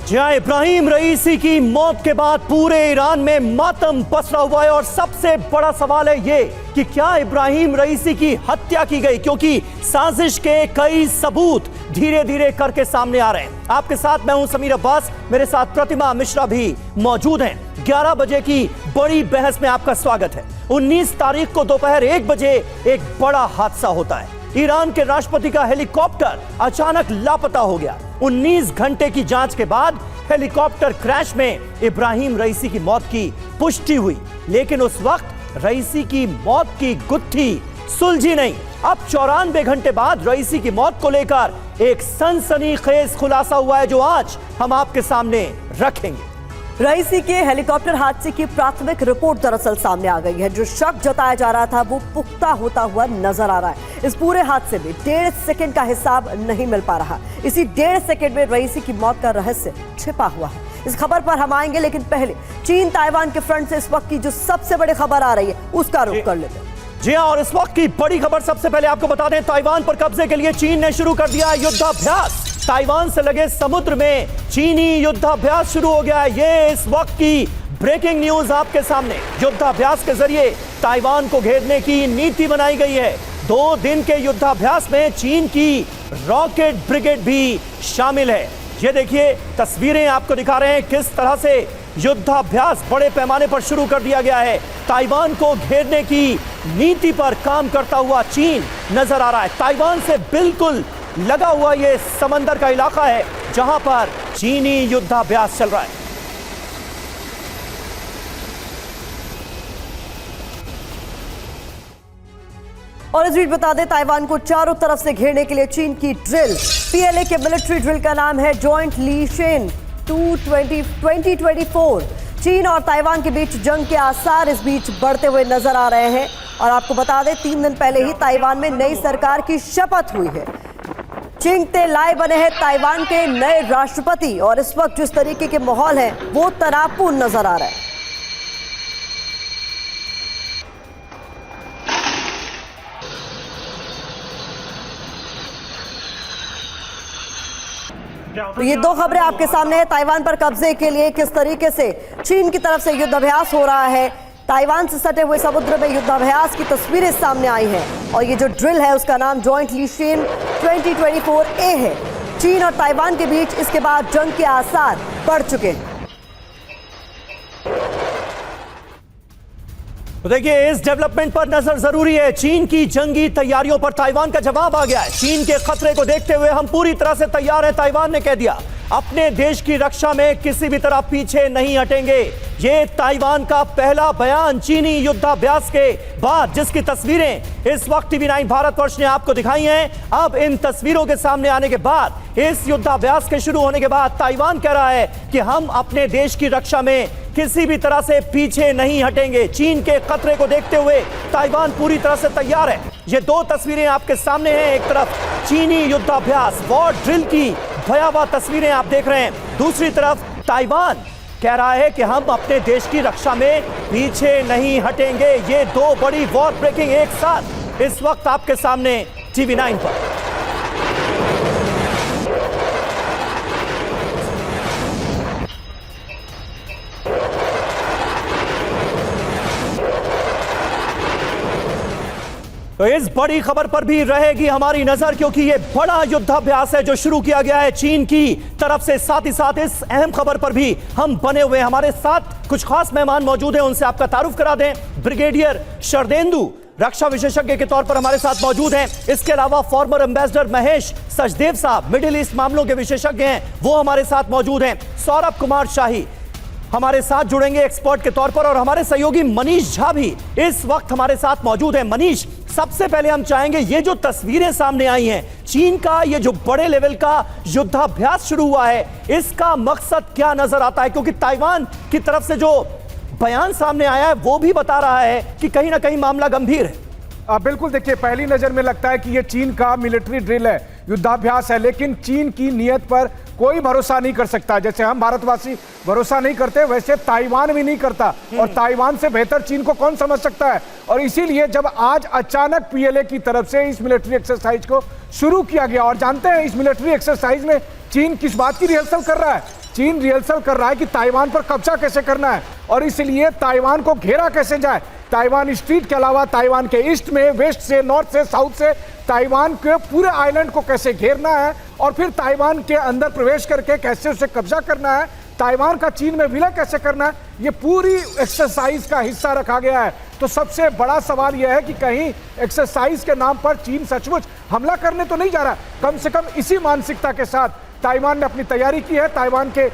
जी हाँ, इब्राहिम रईसी की मौत के बाद पूरे ईरान में मातम पसरा हुआ है और सबसे बड़ा सवाल है ये कि क्या इब्राहिम रईसी की हत्या की गई, क्योंकि साजिश के कई सबूत धीरे धीरे करके सामने आ रहे हैं। आपके साथ मैं हूं समीर अब्बास, मेरे साथ प्रतिमा मिश्रा भी मौजूद हैं। 11 बजे की बड़ी बहस में आपका स्वागत है। 19 तारीख को दोपहर 1 बजे एक बड़ा हादसा होता है। ईरान के राष्ट्रपति का हेलीकॉप्टर अचानक लापता हो गया। 19 घंटे की जांच के बाद हेलीकॉप्टर क्रैश में इब्राहिम रईसी की मौत की पुष्टि हुई, लेकिन उस वक्त रईसी की मौत की गुत्थी सुलझी नहीं। अब 94 घंटे बाद रईसी की मौत को लेकर एक सनसनीखेज खुलासा हुआ है, जो आज हम आपके सामने रखेंगे। रईसी के हेलीकॉप्टर हादसे की प्राथमिक रिपोर्ट दरअसल सामने आ गई है। जो शक जताया जा रहा था वो पुख्ता होता हुआ नजर आ रहा है। इस पूरे हादसे में 1.5 सेकंड का हिसाब नहीं मिल पा रहा। इसी 1.5 सेकंड में रईसी की मौत का रहस्य छिपा हुआ है। इस खबर पर हम आएंगे, लेकिन पहले चीन ताइवान के फ्रंट से इस वक्त की जो सबसे बड़ी खबर आ रही है उसका रुख कर लेते हैं। जी हाँ, और इस वक्त की बड़ी खबर सबसे पहले आपको बता दें, ताइवान पर कब्जे के लिए चीन ने शुरू कर दिया युद्धाभ्यास। ताइवान से लगे समुद्र में चीनी युद्धाभ्यास शुरू हो गया है। ये इस वक्त की ब्रेकिंग न्यूज आपके सामने। युद्धाभ्यास के जरिए ताइवान को घेरने की नीति बनाई गई है। 2 दिन के युद्धाभ्यास में चीन की रॉकेट ब्रिगेड भी शामिल है। ये देखिए, तस्वीरें आपको दिखा रहे हैं किस तरह से युद्धाभ्यास बड़े पैमाने पर शुरू कर दिया गया है। ताइवान को घेरने की नीति पर काम करता हुआ चीन नजर आ रहा है। ताइवान से बिल्कुल लगा हुआ ये समंदर का इलाका है जहां पर चीनी युद्धाभ्यास चल रहा है। और इस बीच बता दें, ताइवान को चारों तरफ से घेरने के लिए चीन की ड्रिल, पीएलए के मिलिट्री ड्रिल का नाम है जॉइंट लीशेन 2024। चीन और ताइवान के बीच जंग के आसार इस बीच बढ़ते हुए नजर आ रहे हैं। और आपको बता दें, 3 दिन पहले ही ताइवान में नई सरकार की शपथ हुई है। चिंगते लाई बने हैं ताइवान के नए राष्ट्रपति, और इस वक्त जिस तरीके के माहौल है वो तनावपूर्ण नजर आ रहा है। तो ये 2 खबरें आपके सामने है। ताइवान पर कब्जे के लिए किस तरीके से चीन की तरफ से युद्धाभ्यास हो रहा है। ताइवान से सटे हुए समुद्र में युद्धाभ्यास की तस्वीरें सामने आई हैं, और ये जो ड्रिल है उसका नाम जॉइंट लीशेन 2024A है। चीन और ताइवान के बीच इसके बाद जंग के आसार बढ़ चुके हैं। तो देखिए, इस डेवलपमेंट पर नजर जरूरी है। चीन की जंगी तैयारियों पर ताइवान का जवाब आ गया है। चीन के खतरे को देखते हुए हम पूरी तरह से तैयार हैं, ताइवान ने कह दिया। अपने देश की रक्षा में किसी भी तरह पीछे नहीं हटेंगे। ये ताइवान का पहला बयान चीनी युद्धाभ्यास के बाद, जिसकी तस्वीरें इस वक्त TV9 भारतवर्ष ने आपको दिखाई हैं। अब इन तस्वीरों के सामने आने के बाद, इस युद्धाभ्यास के शुरू होने के बाद ताइवान कह रहा है कि हम अपने देश की रक्षा में किसी भी तरह से पीछे नहीं हटेंगे। चीन के खतरे को देखते हुए ताइवान पूरी तरह से तैयार है। ये 2 तस्वीरें आपके सामने हैं। एक तरफ चीनी युद्धाभ्यास, वॉर ड्रिल की भयावह तस्वीरें आप देख रहे हैं। दूसरी तरफ ताइवान कह रहा है कि हम अपने देश की रक्षा में पीछे नहीं हटेंगे। ये 2 बड़ी वॉर ब्रेकिंग एक साथ इस वक्त आपके सामने TV9 पर। तो इस बड़ी खबर पर भी रहेगी हमारी नजर, क्योंकि ये बड़ा युद्धाभ्यास है जो शुरू किया गया है चीन की तरफ से। साथ ही साथ इस अहम खबर पर भी हम बने हुए हैं। हमारे साथ कुछ खास मेहमान मौजूद हैं, उनसे आपका तारुफ करा दें। ब्रिगेडियर शरदेंदु रक्षा विशेषज्ञ के तौर पर हमारे साथ मौजूद हैं। इसके अलावा फॉर्मर एम्बेसडर महेश सचदेव साहब, मिडिल ईस्ट मामलों के विशेषज्ञ हैं, वो हमारे साथ मौजूद हैं। सौरभ कुमार शाही हमारे साथ जुड़ेंगे एक्सपर्ट के तौर पर, और हमारे सहयोगी मनीष झा भी इस वक्त हमारे साथ मौजूद हैं। मनीष, सबसे पहले हम चाहेंगे, ये जो तस्वीरें सामने आई हैं, चीन का ये जो बड़े लेवल का युद्धाभ्यास शुरू हुआ है, इसका मकसद क्या नजर आता है? क्योंकि ताइवान की तरफ से जो बयान सामने आया है वो भी बता रहा है कि कहीं ना कहीं मामला गंभीर है। बिल्कुल, देखिए, पहली नजर में लगता है कि ये चीन का मिलिट्री ड्रिल है, युद्धाभ्यास है, लेकिन चीन की नीयत पर कोई भरोसा नहीं कर सकता। जैसे हम भारतवासी भरोसा नहीं करते, वैसे ताइवान भी नहीं करता, और ताइवान से बेहतर चीन को कौन समझ सकता है। और इसीलिए जब आज अचानक पीएलए की तरफ से इस मिलिट्री एक्सरसाइज को शुरू किया गया, और जानते हैं इस मिलिट्री एक्सरसाइज में चीन किस बात की रिहर्सल कर रहा है? चीन रिहर्सल कर रहा है कि ताइवान पर कब्जा कैसे करना है और इसलिए ताइवान को घेरा कैसे जाए। ताइवान स्ट्रीट के अलावा ताइवान के ईस्ट में, वेस्ट से, नॉर्थ से, साउथ से ताइवान के पूरे आइलैंड को कैसे घेरना है और फिर ताइवान के अंदर प्रवेश करके कैसे उसे कब्जा करना है, ताइवान का चीन में विलय कैसे करना है, ये पूरी एक्सरसाइज का हिस्सा रखा गया है। तो सबसे बड़ा सवाल यह है कि कहीं एक्सरसाइज के नाम पर चीन सचमुच हमला करने तो नहीं जा रहा। कम से कम इसी मानसिकता के साथ ताइवान ने अपनी तैयारी की है। ताइवान के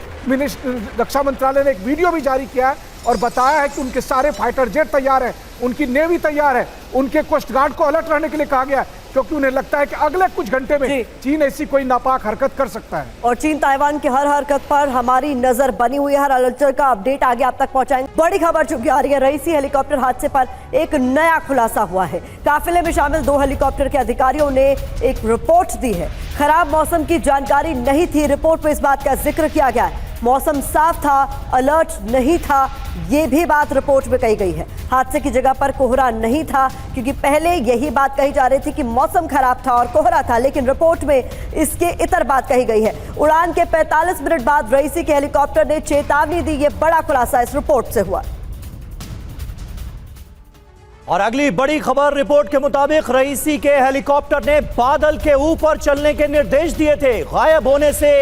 रक्षा मंत्रालय ने एक वीडियो भी जारी किया है और बताया है कि उनके सारे फाइटर जेट तैयार हैं, उनकी नेवी तैयार है, उनके कोस्ट गार्ड को अलर्ट रहने के लिए कहा गया है, क्योंकि उन्हें लगता है कि अगले कुछ घंटे में चीन ऐसी कोई नापाक हरकत कर सकता है। और चीन ताइवान की हर हरकत पर हमारी नजर बनी हुई है, हर अलर्ट का अपडेट आगे आप तक पहुंचाएंगे। बड़ी खबर चुकी आ रही है, रईसी हेलीकॉप्टर हादसे पर एक नया खुलासा हुआ है। काफिले में शामिल 2 हेलीकॉप्टर के अधिकारियों ने एक रिपोर्ट दी है। खराब मौसम की जानकारी नहीं थी, रिपोर्ट में इस बात का जिक्र किया गया है। मौसम साफ था, अलर्ट नहीं था, ये भी बात रिपोर्ट में कही गई है। हादसे की जगह पर कोहरा नहीं था, क्योंकि पहले यही बात कही जा रही थी कि मौसम खराब था और कोहरा था, लेकिन रिपोर्ट में इसके इतर बात कही गई है। उड़ान के 45 मिनट बाद रईसी के हेलीकॉप्टर ने चेतावनी दी। ये बड़ा खुलासा इस रिपोर्ट से हुआ। और अगली बड़ी खबर, रिपोर्ट के मुताबिक रईसी के हेलीकॉप्टर ने बादल के ऊपर चलने के निर्देश दिए थे। गायब होने से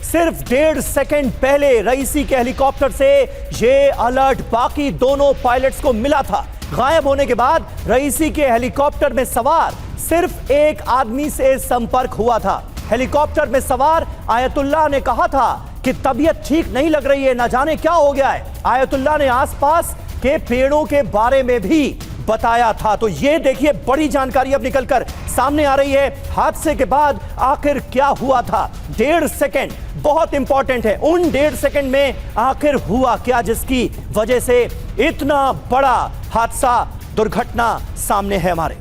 सिर्फ 1.5 सेकंड पहले रईसी के हेलीकॉप्टर से ये अलर्ट बाकी दोनों पायलट्स को मिला था। गायब होने के बाद रईसी के हेलीकॉप्टर में सवार सिर्फ एक आदमी से संपर्क हुआ था। हेलीकॉप्टर में सवार आयतुल्लाह ने कहा था कि तबीयत ठीक नहीं लग रही है, ना जाने क्या हो गया है। आयतुल्लाह ने आसपास के पेड़ों के बारे में भी बताया था। तो ये देखिए, बड़ी जानकारी अब निकलकर सामने आ रही है। हादसे के बाद आखिर क्या हुआ था? 1.5 सेकंड बहुत इंपॉर्टेंट है। उन 1.5 सेकंड में आखिर हुआ क्या जिसकी वजह से इतना बड़ा हादसा, दुर्घटना सामने है हमारे।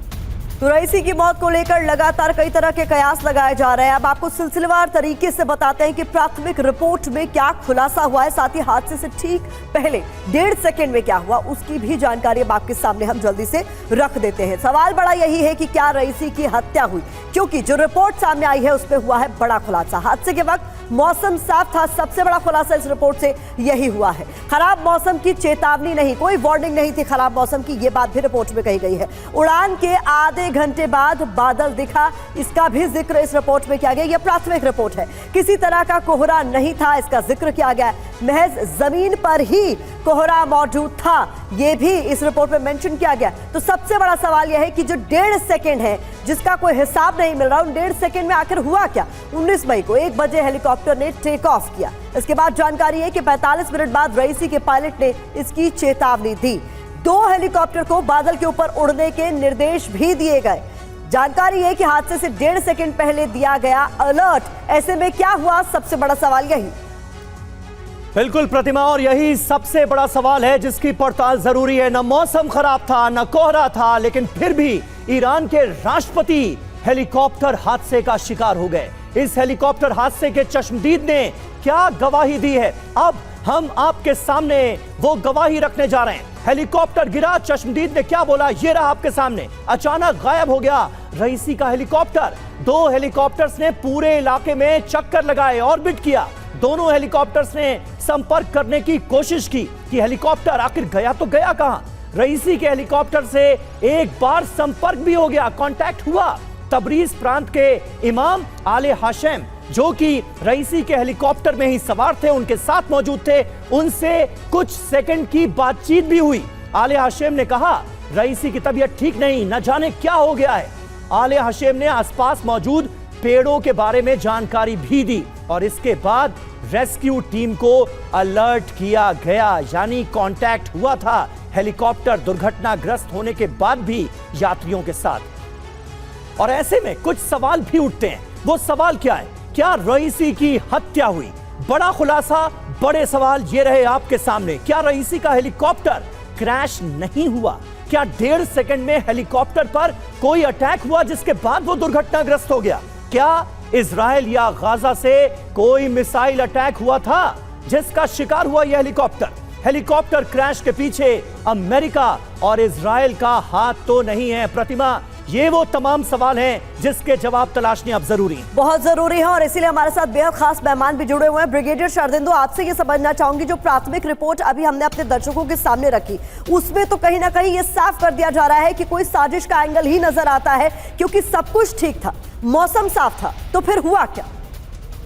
तो रईसी की मौत को लेकर लगातार कई तरह के कयास लगाए जा रहे हैं। अब आपको सिलसिलेवार तरीके से बताते हैं कि प्राथमिक रिपोर्ट में क्या खुलासा हुआ है, साथ ही हादसे से ठीक पहले 1.5 सेकंड में क्या हुआ उसकी भी जानकारी अब आपके सामने हम जल्दी से रख देते हैं। सवाल बड़ा यही है कि क्या रईसी की हत्या हुई, क्योंकि जो रिपोर्ट सामने आई है उसमें हुआ है बड़ा खुलासा। हादसे के वक्त मौसम साफ था, सबसे बड़ा खुलासा इस रिपोर्ट से यही हुआ है। खराब मौसम की चेतावनी नहीं, कोई वार्निंग नहीं थी खराब मौसम की, ये बात भी रिपोर्ट में कही गई है। उड़ान के आधे घंटे बाद बादल दिखा, इसका भी जिक्र इस रिपोर्ट में किया गया। यह प्राथमिक रिपोर्ट है। किसी तरह का कोहरा नहीं था, इसका जिक्र किया गया। महज जमीन पर ही कोहरा मौजूद था, यह भी इस रिपोर्ट में मेंशन किया गया। तो सबसे बड़ा सवाल यह है कि जो 1.5 सेकंड है जिसका कोई हिसाब नहीं मिल रहा, उन 1.5 सेकंड में आखिर हुआ क्या? 19 मई को 1 बजे हेलीकॉप्टर ने टेक ऑफ किया। इसके बाद जानकारी है कि 45 मिनट बाद रईसी के पायलट ने इसकी चेतावनी दी। 2 हेलीकॉप्टर को बादल के ऊपर उड़ने के निर्देश भी दिए गए। जानकारी है कि हादसे से 1.5 सेकंड पहले दिया गया अलर्ट। ऐसे में क्या हुआ, सबसे बड़ा सवाल यही। बिल्कुल प्रतिमा, और यही सबसे बड़ा सवाल है जिसकी पड़ताल जरूरी है। न मौसम खराब था, न कोहरा था, लेकिन फिर भी ईरान के राष्ट्रपति हेलीकॉप्टर हादसे का शिकार हो गए। इस हेलीकॉप्टर हादसे के चश्मदीद ने क्या गवाही दी है, अब हम आपके सामने वो गवाही रखने जा रहे हैं। हेलीकॉप्टर गिरा, चश्मदीद ने क्या बोला ये रहा आपके सामने। अचानक गायब हो गया रईसी का हेलीकॉप्टर। 2 हेलीकॉप्टर्स ने पूरे इलाके में चक्कर लगाए, ऑर्बिट किया। दोनों हेलीकॉप्टर्स ने संपर्क करने की कोशिश की कि हेलीकॉप्टर आखिर गया तो गया कहां। रईसी के हेलीकॉप्टर से एक बार संपर्क भी हो गया, कांटेक्ट हुआ। तबरीज प्रांत के इमाम आले हाशेम, जो कि रईसी के हेलीकॉप्टर में ही सवार थे, उनके साथ मौजूद थे, उनसे कुछ सेकंड की बातचीत भी हुई। आले हाशेम ने कहा रईसी की तबीयत ठीक नहीं, न जाने क्या हो गया है। आले हाशेम ने आसपास मौजूद पेड़ों के बारे में जानकारी भी दी और इसके बाद रेस्क्यू टीम को अलर्ट किया गया, यानी कांटेक्ट हुआ था हेलीकॉप्टर दुर्घटनाग्रस्त होने के बाद भी यात्रियों के साथ। और ऐसे में कुछ सवाल भी उठते हैं। वो सवाल क्या है? क्या रईसी की हत्या हुई? बड़ा खुलासा, बड़े सवाल ये रहे आपके सामने। क्या रईसी का हेलीकॉप्टर क्रैश नहीं हुआ? क्या 1.5 सेकंड में हेलीकॉप्टर पर कोई अटैक हुआ जिसके बाद वो दुर्घटनाग्रस्त हो गया? क्या इजराइल या गाजा से कोई मिसाइल अटैक हुआ था जिसका शिकार हुआ यह हेलीकॉप्टर? हेलीकॉप्टर क्रैश के पीछे अमेरिका और इजराइल का हाथ तो नहीं है प्रतिमा, ये वो तमाम सवाल हैं जिसके जवाब तलाशने अब जरूरी हैं। बहुत जरूरी है और इसीलिए हमारे साथ बेहद खास मेहमान भी जुड़े हुए हैं। ब्रिगेडियर शरदिंदु, आपसे ये समझना चाहूंगी, जो प्राथमिक रिपोर्ट अभी हमने अपने दर्शकों के सामने रखी, उसमें तो कहीं ना कहीं ये साफ कर दिया जा रहा है कि कोई साजिश का एंगल ही नजर आता है, क्योंकि सब कुछ ठीक था, मौसम साफ था, तो फिर हुआ क्या?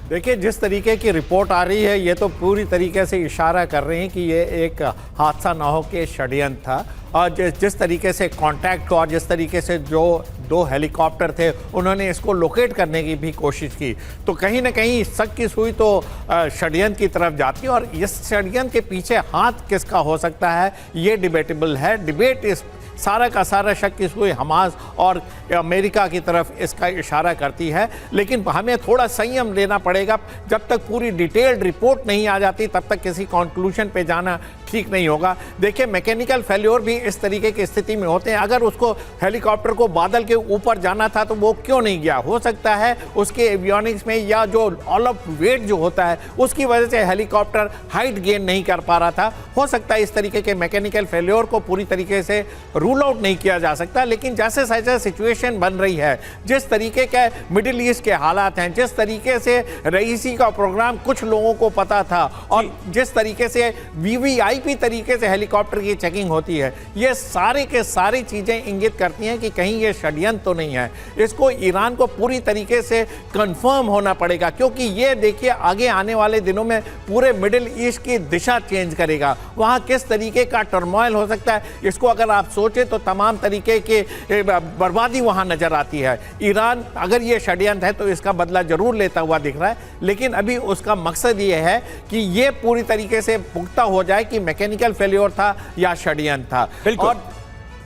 देखिए, जिस तरीके की रिपोर्ट आ रही है, ये तो पूरी तरीके से इशारा कर रहे हैं कि ये एक हादसा ना हो के षड्यंत्र था। और जिस तरीके से कांटेक्ट और जिस तरीके से जो 2 हेलीकॉप्टर थे उन्होंने इसको लोकेट करने की भी कोशिश की, तो कहीं ना कहीं शक की सुई तो षड्यंत्र की तरफ जाती है। और इस षड्यंत्र के पीछे हाथ किसका हो सकता है, ये डिबेटेबल है। डिबेट इस सारा का सारा शक की सुई हमास और अमेरिका की तरफ इसका इशारा करती है। लेकिन हमें थोड़ा संयम लेना पड़ेगा, जब तक पूरी डिटेल्ड रिपोर्ट नहीं आ जाती तब तक किसी कंक्लूजन पे जाना ठीक नहीं होगा। देखिए, मैकेनिकल फेल्योर भी इस तरीके की स्थिति में होते हैं। अगर उसको हेलीकॉप्टर को बादल के ऊपर जाना था तो वो क्यों नहीं गया? हो सकता है उसके एवियोनिक्स में या जो ऑल ऑफ वेट जो होता है उसकी वजह से हेलीकॉप्टर हाइट गेन नहीं कर पा रहा था। हो सकता है इस तरीके के मैकेनिकल फेल्योर को पूरी तरीके से रूल आउट नहीं किया जा सकता। लेकिन जैसे जैसे सिचुएशन बन रही है, जिस तरीके के मिडिल ईस्ट के हालात हैं, जिस तरीके से रईसी का प्रोग्राम कुछ लोगों को पता था और जिस तरीके से वीवीआईपी तरीके से हेलीकॉप्टर की चेकिंग होती है, ये सारे के सारी चीजें इंगित करती हैं कि कहीं ये षड्यंत्र तो नहीं है। इसको ईरान को पूरी तरीके से कंफर्म होना पड़ेगा, क्योंकि ये देखिए आगे आने वाले दिनों में पूरे मिडिल ईस्ट की दिशा चेंज करेगा। वहां किस तरीके का टर्मोइल हो सकता है, इसको अगर आप सोचें तो तमाम तरीके के बर्बादी वहां नजर आती है। ईरान अगर ये षड्यंत्र है तो इसका बदला जरूर लेता हुआ दिख रहा है, लेकिन अभी उसका मकसद ये है कि ये पूरी तरीके से पुख्ता हो जाए कि मैकेनिकल फेल्योर था या षड्यंत्र था।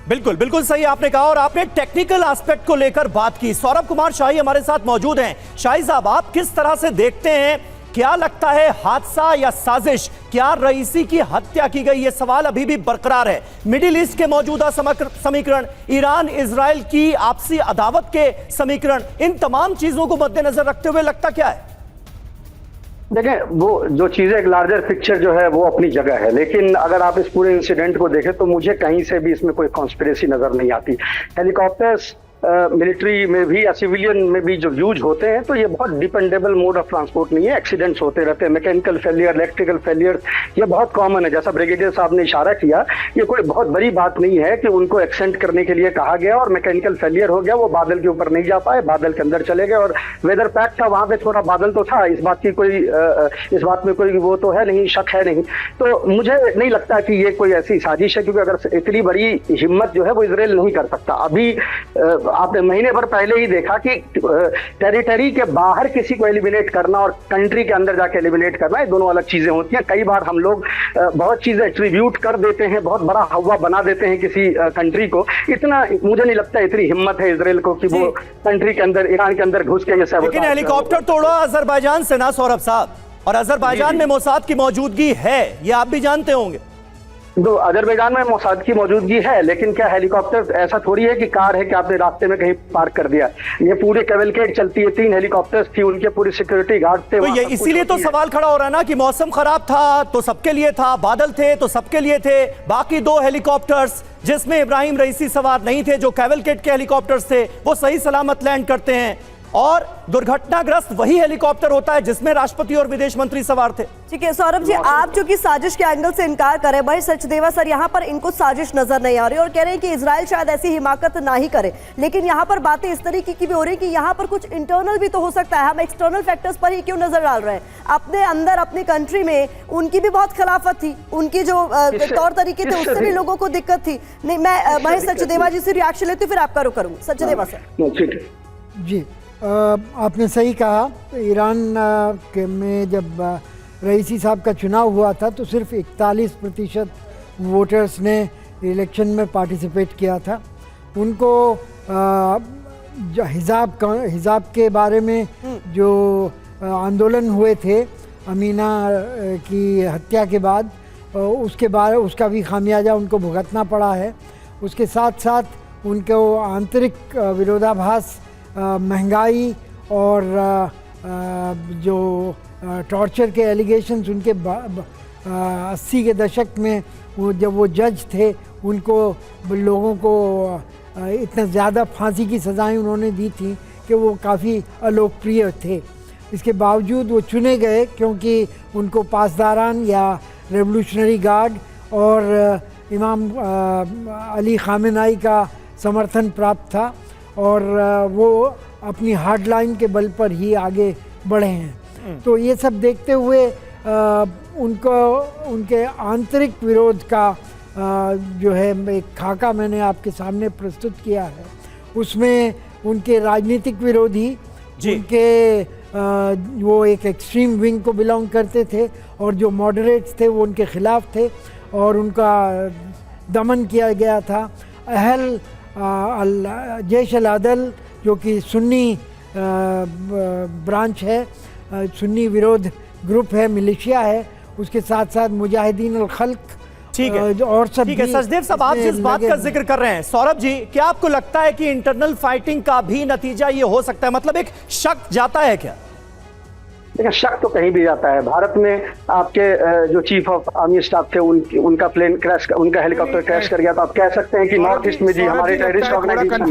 बिल्कुल बिल्कुल सही आपने कहा। और आपने टेक्निकल एस्पेक्ट को लेकर बात की। सौरभ कुमार शाही हमारे साथ मौजूद हैं। शाही साहब, आप किस तरह से देखते हैं, क्या लगता है हादसा या साजिश? क्या रईसी की हत्या की गई? ये सवाल अभी भी बरकरार है। मिडिल ईस्ट के मौजूदा समीकरण, ईरान इजराइल की आपसी अदावत के समीकरण, इन तमाम चीजों को मद्देनजर रखते हुए लगता क्या है? देखें, वो जो चीजें एक लार्जर पिक्चर जो है वो अपनी जगह है, लेकिन अगर आप इस पूरे इंसिडेंट को देखें तो मुझे कहीं से भी इसमें कोई कॉन्स्पिरेसी नजर नहीं आती। हेलीकॉप्टर्स मिलिट्री में भी या सिविलियन में भी जो यूज होते हैं तो ये बहुत डिपेंडेबल मोड ऑफ ट्रांसपोर्ट नहीं है। एक्सीडेंट्स होते रहते हैं, मैकेनिकल फेलियर, इलेक्ट्रिकल फेलियर, ये बहुत कॉमन है। जैसा ब्रिगेडियर साहब ने इशारा किया, ये कोई बहुत बड़ी बात नहीं है कि उनको एक्सेंट करने के लिए कहा गया और मैकेनिकल फेलियर हो गया, वो बादल के ऊपर नहीं जा पाए, बादल के अंदर चले गए। और वेदर पैक था, वहां पे थोड़ा बादल तो था, इस बात में कोई वो तो है नहीं, शक है नहीं। तो मुझे नहीं लगता कि ये कोई ऐसी साजिश है, क्योंकि अगर इतनी बड़ी हिम्मत जो है वो इजराइल नहीं कर सकता। अभी आपने महीने भर पहले ही देखा कि टेरिटरी के बाहर किसी को एलिमिनेट करना और कंट्री के अंदर जाके एलिमिनेट करना, ये दोनों अलग चीजें होती हैं। कई बार हम लोग बहुत चीजें एट्रीब्यूट कर देते हैं, बहुत बड़ा हवा बना देते हैं किसी कंट्री को। इतना मुझे नहीं लगता इतनी हिम्मत है इजराइल को कि वो कंट्री के अंदर, ईरान के अंदर घुस के ये। लेकिन हेलीकॉप्टर तोड़ा अजरबैजान से ना सौरभ साहब, और अजरबैजान में मोसाद की मौजूदगी है, ये आप भी जानते होंगे। तो अजरबैजान में मोसाद की मौजूदगी है, लेकिन क्या हेलीकॉप्टर ऐसा थोड़ी है कि कार है कि आपने रास्ते में कहीं पार्क कर दिया। ये पूरी कैवलकेड चलती है, 3 हेलीकॉप्टर्स थी, उनके पूरी सिक्योरिटी गार्ड थे। तो ये इसीलिए तो सवाल खड़ा हो रहा है ना कि मौसम खराब था तो सबके लिए था, बादल थे तो सबके लिए थे। बाकी 2 हेलीकॉप्टर्स जिसमें इब्राहिम रईसी सवार नहीं थे, जो कैवलकेड के हेलीकॉप्टर्स थे, वो सही सलामत लैंड करते हैं। और दुर्घटनाग्रस्त वही हेलीकॉप्टर होता है जिसमें राष्ट्रपति और विदेश मंत्री सवार थे। ठीक है सौरभ जी, आप जो कि साजिश के एंगल से इनकार कर रहे हैं, भाई सचदेवा सर यहाँ पर इनको साजिश नजर नहीं आ रही और कह रहे हैं कि इजराइल शायद ऐसी हिमाकत ना ही करे, लेकिन यहाँ पर बातें इस तरीके की भी हो रही है कि यहाँ पर कुछ इंटरनल भी तो हो सकता है। हम एक्सटर्नल फैक्टर्स पर ही क्यों नजर डाल रहे हैं? अपने अंदर अपनी कंट्री में उनकी भी बहुत खिलाफत थी, उनकी जो तौर तरीके थे उससे भी लोगों को दिक्कत थी। नहीं, मैं महेश सचदेवा जी से रिएक्शन लेती हूँ, फिर आपका रुख करूंगी। सचदेवा सर जी, आपने सही कहा। ईरान में जब रईसी साहब का चुनाव हुआ था तो सिर्फ 41% वोटर्स ने इलेक्शन में पार्टिसिपेट किया था। उनको जो हिजाब के बारे में जो आंदोलन हुए थे अमीना की हत्या के बाद, उसका भी खामियाजा उनको भुगतना पड़ा है। उसके साथ साथ उनको आंतरिक विरोधाभास, महंगाई और जो टॉर्चर के एलिगेशंस उनके 80 के दशक में जब वो जज थे, उनको लोगों को इतना ज़्यादा फांसी की सज़ाएं उन्होंने दी थी कि वो काफ़ी अलोकप्रिय थे। इसके बावजूद वो चुने गए क्योंकि उनको पासदारान या रेवोल्यूशनरी गार्ड और इमाम अली खामेनाई का समर्थन प्राप्त था और वो अपनी हार्ड लाइन के बल पर ही आगे बढ़े हैं। तो ये सब देखते हुए उनको उनके आंतरिक विरोध का जो है एक खाका मैंने आपके सामने प्रस्तुत किया है। उसमें उनके राजनीतिक विरोधी उनके वो एक एक्सट्रीम विंग को बिलोंग करते थे और जो मॉडरेट्स थे वो उनके खिलाफ थे और उनका दमन किया गया था। जैश अल अदल जो कि सुन्नी ब्रांच है, सुन्नी विरोध ग्रुप है, मिलिशिया है, उसके साथ साथ मुजाहिदीन अल खल्क ठीक है और सब ठीक है। सचदेव साहब, आप जिस बात का जिक्र कर रहे हैं, सौरभ जी, क्या आपको लगता है कि इंटरनल फाइटिंग का भी नतीजा ये हो सकता है? मतलब एक शक जाता है क्या? देखिए, शक तो कहीं भी जाता है। भारत में आपके जो चीफ ऑफ आर्मी स्टाफ थे उनका प्लेन क्रैश, उनका हेलीकॉप्टर क्रैश कर गया। तो आप कह सकते हैं कि नॉर्थ ईस्ट में जी हमारे टेररिस्ट ऑर्गेनाइजेशन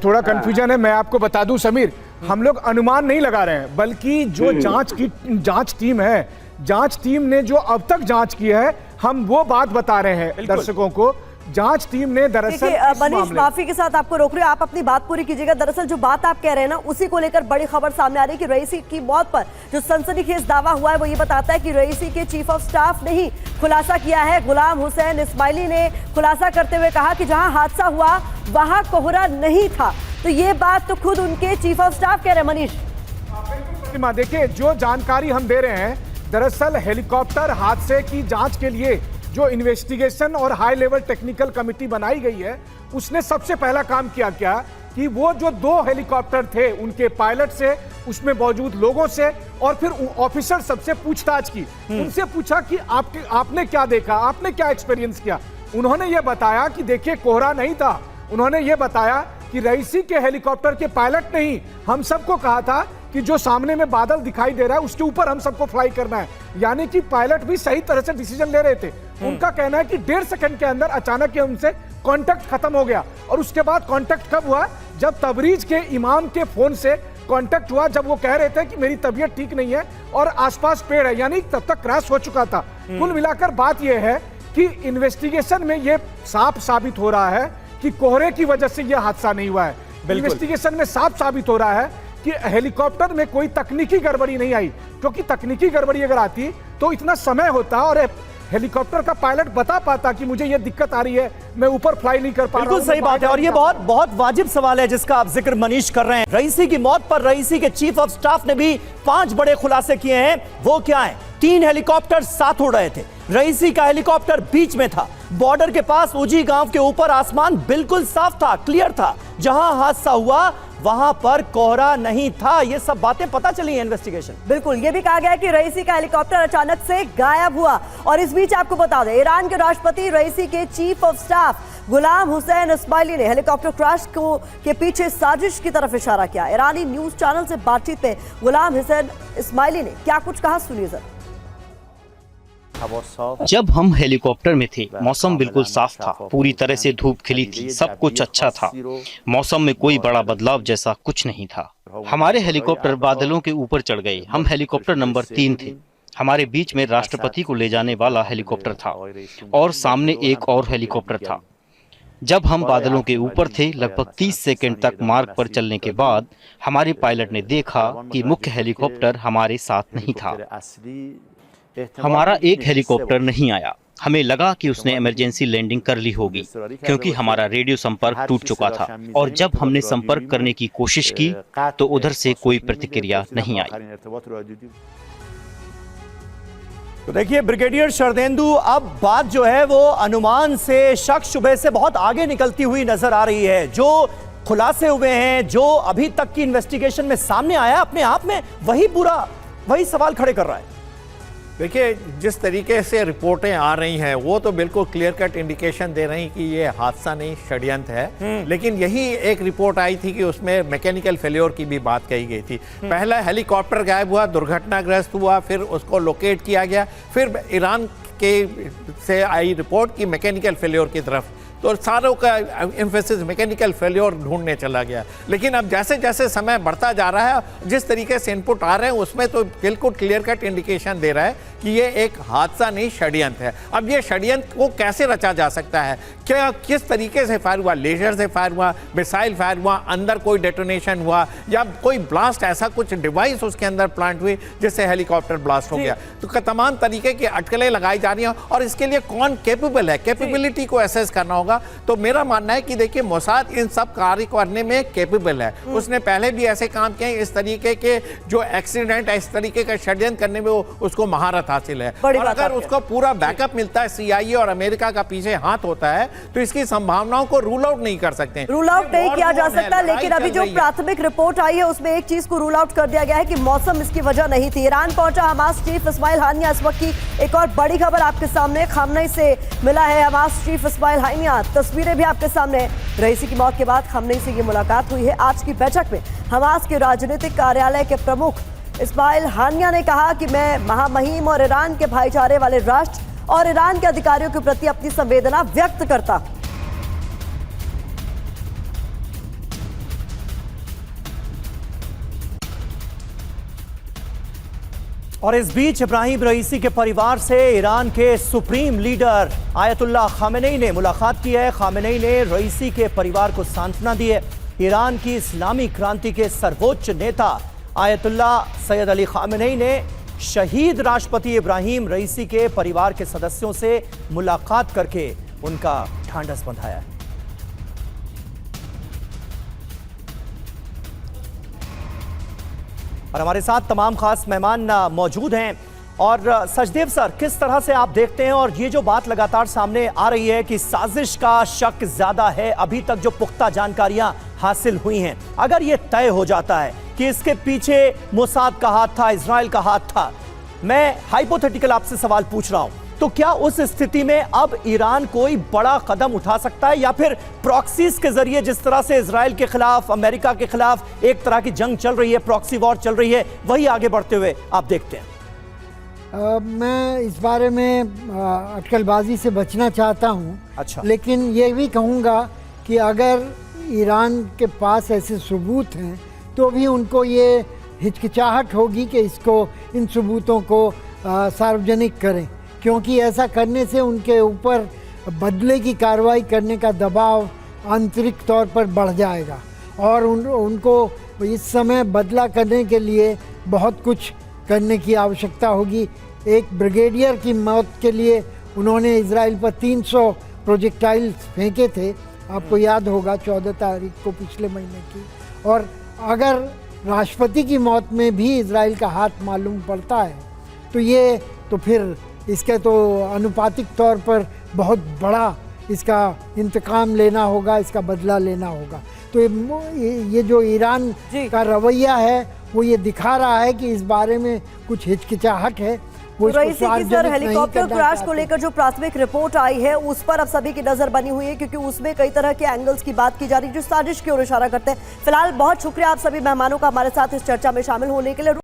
थोड़ा कंफ्यूजन है। मैं आपको बता दूं समीर, हम लोग अनुमान नहीं लगा रहे हैं, बल्कि जो जांच टीम है, जांच टीम ने जो अब तक जांच की है, हम वो बात बता रहे हैं दर्शकों को। जांच टीम ने दरअसल मनीष, माफी के साथ आपको रोक रही हूं, आप अपनी बात पूरी कीजिएगा। दरअसल जो बात आप कह रहे हैं ना, उसी को लेकर बड़ी खबर सामने आ रही है कि रईसी की मौत पर जो सनसनीखेज दावा हुआ है वो ये बताता है कि रईसी के चीफ ऑफ स्टाफ ने ही खुलासा किया है। गुलाम हुसैन इस्माइली ने खुलासा करते हुए कहा कि जहां हादसा हुआ वहां कोहरा नहीं था। तो ये बात तो खुद उनके चीफ ऑफ स्टाफ कह रहे हैं। मनीष, देखिए, जो जानकारी हम दे रहे हैं, दरअसल हेलीकॉप्टर हादसे की जांच के लिए जो इन्वेस्टिगेशन और हाई लेवल टेक्निकल कमेटी बनाई गई है, उसने सबसे पहला काम किया क्या कि वो जो 2 हेलीकॉप्टर थे उनके पायलट से, उसमें मौजूद लोगों से और फिर ऑफिसर सबसे पूछताछ की। उनसे पूछा कि आपने क्या देखा, आपने क्या एक्सपीरियंस किया। उन्होंने ये बताया कि देखिए, कोहरा नहीं था। उन्होंने ये बताया कि रईसी के हेलीकॉप्टर के पायलट नहीं, हम सबको कहा था कि जो सामने में बादल दिखाई दे रहा है उसके ऊपर हम सबको फ्लाई करना है। यानी कि पायलट भी सही तरह से डिसीजन ले रहे थे। उनका कहना है कि 1.5 सेकंड के अंदर अचानक ही उनसे कांटेक्ट खत्म हो गया। और उसके बाद कांटेक्ट कब हुआ? जब तबरीज के इमाम के फोन से कांटेक्ट हुआ, जब वो कह रहे थे कि मेरी तबीयत ठीक नहीं है और आसपास पेड़ है, यानी तब तक क्रैश हो चुका था। कुल मिलाकर बात यह है कि इन्वेस्टिगेशन में यह साफ साबित हो रहा है कि कोहरे की वजह से यह हादसा नहीं हुआ है। इन्वेस्टिगेशन में साफ साबित हो रहा है कि हेलीकॉप्टर में कोई तकनीकी गड़बड़ी नहीं आई, क्योंकि तकनीकी गड़बड़ी अगर आती तो इतना समय होता और हेलीकॉप्टर का पायलट बता पाता कि मुझे ये दिक्कत आ रही है, मैं ऊपर फ्लाई नहीं कर पा रहा हूं। बिल्कुल सही बात है और ये बहुत वाजिब सवाल है जिसका आप जिक्र मनीष कर रहे हैं। रईसी की मौत पर रईसी के चीफ ऑफ स्टाफ ने भी 5 बड़े खुलासे किए हैं। वो क्या है? 3 हेलीकॉप्टर साथ उड़ रहे थे। रईसी का हेलीकॉप्टर बीच में था। बॉर्डर के पास उजी गांव के ऊपर आसमान बिल्कुल साफ था, क्लियर था। जहां हादसा हुआ वहां पर कोहरा नहीं था। ये सब बातें पता चली है इन्वेस्टिगेशन। बिल्कुल, ये भी कहा गया कि रईसी का हेलीकॉप्टर अचानक से गायब हुआ। और इस बीच आपको बता दें, ईरान के राष्ट्रपति रईसी के chief of staff Ghulam Hussain Ismaili ने हेलीकॉप्टर क्रैश के पीछे साजिश की तरफ इशारा किया। ईरानी न्यूज चैनल से बातचीत में गुलाम हुसैन इस्माइली ने क्या कुछ कहा, सुनिए जरा। जब हम हेलीकॉप्टर में थे, मौसम बिल्कुल साफ था, पूरी तरह से धूप खिली थी, सब कुछ अच्छा था। मौसम में कोई बड़ा बदलाव जैसा कुछ नहीं था। हमारे हेलीकॉप्टर बादलों के ऊपर चढ़ गए। हम हेलीकॉप्टर नंबर 3 थे। हमारे बीच में राष्ट्रपति को ले जाने वाला हेलीकॉप्टर था और सामने एक और हेलीकॉप्टर था। जब हम बादलों के ऊपर थे, लगभग 30 सेकंड तक मार्ग पर चलने के बाद हमारे पायलट ने देखा कि मुख्य हेलीकॉप्टर हमारे साथ नहीं था। हमारा एक हेलीकॉप्टर नहीं आया। हमें लगा कि उसने इमरजेंसी लैंडिंग कर ली होगी, क्योंकि हमारा रेडियो संपर्क टूट चुका था। और जब हमने संपर्क करने की कोशिश की तो उधर से कोई प्रतिक्रिया नहीं आई। तो देखिए ब्रिगेडियर शरदेंदु, अब बात जो है वो अनुमान से, शक शुबे से बहुत आगे निकलती हुई नजर आ रही है। जो खुलासे हुए हैं, जो अभी तक की इन्वेस्टिगेशन में सामने आया, अपने आप में वही सवाल खड़े कर रहा है। देखिए, जिस तरीके से रिपोर्टें आ रही हैं वो तो बिल्कुल क्लियर कट इंडिकेशन दे रही कि ये हादसा नहीं, षड्यंत्र है। लेकिन यही एक रिपोर्ट आई थी कि उसमें मैकेनिकल फेल्योर की भी बात कही गई थी। पहला हेलीकॉप्टर गायब हुआ, दुर्घटनाग्रस्त हुआ, फिर उसको लोकेट किया गया, फिर ईरान के से आई रिपोर्ट की मैकेनिकल फेल्योर की तरफ। तो सारों का एम्फेसिस मैकेनिकल फेल्योर ढूंढने चला गया। लेकिन अब जैसे जैसे समय बढ़ता जा रहा है, जिस तरीके से इनपुट आ रहे हैं उसमें तो बिल्कुल क्लियर कट इंडिकेशन दे रहा है कि ये एक हादसा नहीं, षड्यंत्र है। अब ये षड्यंत्र को कैसे रचा जा सकता है, क्या किस तरीके से फायर हुआ, लेजर से फायर हुआ, मिसाइल फायर हुआ, अंदर कोई डेटोनेशन हुआ, या कोई ब्लास्ट, ऐसा कुछ डिवाइस उसके अंदर प्लांट हुई जिससे हेलीकॉप्टर ब्लास्ट हो गया। तो तमाम तरीके की अटकलें लगाई जा रही हैं और इसके लिए कौन कैपेबल है, कैपेबिलिटी को एसेस करना होगा। तो मेरा मानना है कि देखिए मोसाद इन सब कार्य करने में कैपेबल है। उसने पहले भी ऐसे काम किए, इस तरीके के जो एक्सीडेंट है, इस तरीके का षड्यंत्र करने में उसको महारत हासिल है। और अगर उसको पूरा बैकअप मिलता है, CIA और अमेरिका का पीछे हाथ होता है, तो इसकी संभावनाओं को रूल आउट नहीं कर सकते। रूल आउट नहीं किया जा सकता, लेकिन अभी जो प्राथमिक रिपोर्ट आई है उसमें एक चीज को रूल आउट कर दिया गया है कि मौसम इसकी वजह नहीं थी। ईरान पहुंचा हमास चीफ इस्माइल हानिया। इस वक्त की एक और बड़ी खबर आपके सामने, खामनेई से मिला है हमास चीफ इस्माइल हानिया। तस्वीरें भी आपके सामने। रईसी की मौत के बाद खामनेई से ये मुलाकात हुई है। आज की बैठक में हमास के राजनीतिक कार्यालय के प्रमुख इस्माइल हानिया ने कहा कि मैं महामहिम और ईरान के भाईचारे वाले राष्ट्र और ईरान के अधिकारियों के प्रति अपनी संवेदना व्यक्त करता हूं। और इस बीच इब्राहिम रईसी के परिवार से ईरान के सुप्रीम लीडर आयतुल्लाह खामेनेई ने मुलाकात की है। खामेनेई ने रईसी के परिवार को सांत्वना दी है। ईरान की इस्लामी क्रांति के सर्वोच्च नेता आयतुल्लाह सैयद अली खामेनेई ने शहीद राष्ट्रपति इब्राहिम रईसी के परिवार के सदस्यों से मुलाकात करके उनका ढांढस बंधाया है। और हमारे साथ तमाम खास मेहमान मौजूद हैं। और सचदेव सर, किस तरह से आप देखते हैं, और ये जो बात लगातार सामने आ रही है कि साजिश का शक ज्यादा है, अभी तक जो पुख्ता जानकारियां हासिल हुई हैं, अगर ये तय हो जाता है कि इसके पीछे मोसाद का हाथ था, इजराइल का हाथ था, मैं हाइपोथेटिकल आपसे सवाल पूछ रहा हूं, तो क्या उस स्थिति में अब ईरान कोई बड़ा कदम उठा सकता है, या फिर प्रॉक्सीज के जरिए जिस तरह से इजराइल के खिलाफ, अमेरिका के खिलाफ एक तरह की जंग चल रही है, प्रॉक्सी वॉर चल रही है, वही आगे बढ़ते हुए आप देखते हैं? मैं इस बारे में अटकलबाजी से बचना चाहता हूं। अच्छा। लेकिन ये भी कहूँगा कि अगर ईरान के पास ऐसे सबूत हैं तो भी उनको ये हिचकिचाहट होगी कि इन सबूतों को सार्वजनिक करें, क्योंकि ऐसा करने से उनके ऊपर बदले की कार्रवाई करने का दबाव आंतरिक तौर पर बढ़ जाएगा और उनको इस समय बदला करने के लिए बहुत कुछ करने की आवश्यकता होगी। एक ब्रिगेडियर की मौत के लिए उन्होंने इजराइल पर 300 प्रोजेक्टाइल्स फेंके थे, आपको याद होगा, 14 तारीख को पिछले महीने की। और अगर राष्ट्रपति की मौत में भी इजराइल का हाथ मालूम पड़ता है तो फिर इसके तो अनुपातिक तौर पर बहुत बड़ा इसका इंतकाम लेना होगा, इसका बदला लेना होगा। तो ये जो ईरान का रवैया है वो ये दिखा रहा है कि इस बारे में कुछ हिचकिचाहट है। रईसी की सर हेलीकॉप्टर क्रैश को लेकर जो प्राथमिक रिपोर्ट आई है उस पर अब सभी की नजर बनी हुई है, क्योंकि उसमें कई तरह के एंगल्स की बात की जा रही है जो साजिश की ओर इशारा करते हैं। फिलहाल बहुत शुक्रिया आप सभी मेहमानों का हमारे साथ इस चर्चा में शामिल होने के लिए।